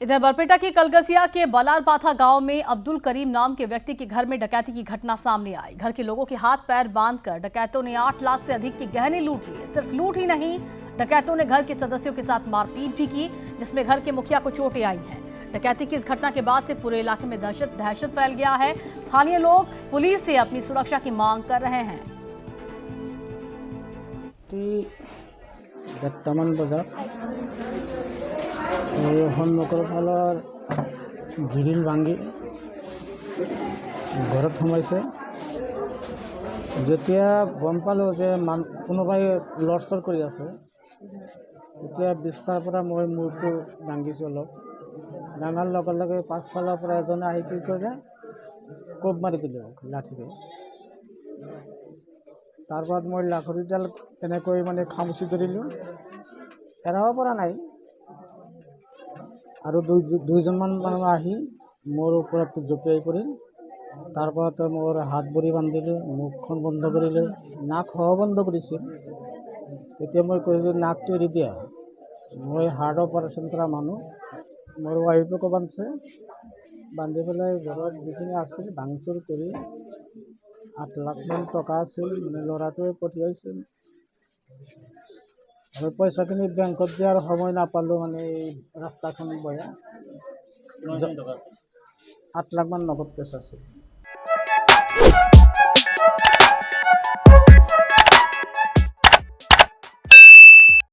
इधर बरपेटा के कलगसिया के बलारपाथा गांव में अब्दुल करीम नाम के व्यक्ति के घर में डकैती की घटना सामने आई। घर के लोगों के हाथ पैर बांधकर डकैतों ने 8 लाख से अधिक के गहने लूट लिए। सिर्फ लूट ही नहीं, डकैतों ने घर के सदस्यों के साथ मारपीट भी की, जिसमें घर के मुखिया को चोटें आई हैं। डकैती की इस घटना के बाद से पूरे इलाके में दहशत फैल गया है। स्थानीय लोग पुलिस से अपनी सुरक्षा की मांग कर रहे हैं। সন্মুখৰ ফালৰ গ্ৰিল ভাঙি ঘৰত সোমাইছে। যেতিয়া গম পালোঁ যে কোনোবাই লৰচৰ কৰি আছে, তেতিয়া বিছনাৰ পৰা মই মূৰটো দাঙিছোঁ। অলপ দাঙাৰ লগে লগে পাছফালৰ পৰা এজনে আহি কি কৰে, কোব মাৰি দিলে লাঠিৰে। তাৰপৰা মই লাখৰিডাল এনেকৈ খামুচি ধৰিলোঁ, এৰাব পৰা নাই। আৰু দুইজনমান মানুহ আহি মোৰ ওপৰত জঁপিয়াই পৰিল। তাৰপৰা মোৰ হাত ভৰি বান্ধিলে, মুখখন বন্ধ কৰিলে, নাক বন্ধ কৰিছিল। তেতিয়া মই কৈছোঁ, নাকটো এৰি দিয়া, মই হাৰ্ট অপাৰেশ্যন কৰা মানুহ। মোৰ ৱাইফকো বান্ধি পেলাই ঘৰত যিখিনি আছিল ভাঙচুৰ কৰি 8 লাখমান টকা আছিল, ল'ৰাটোৱে পঠিয়াইছিল। আৰু পইচাখিনি বেংকত দিয়াৰ সময় নাপালোঁ, এই ৰাস্তাখন বয়া। 8 লাখমান নগদ কেছ আছিল।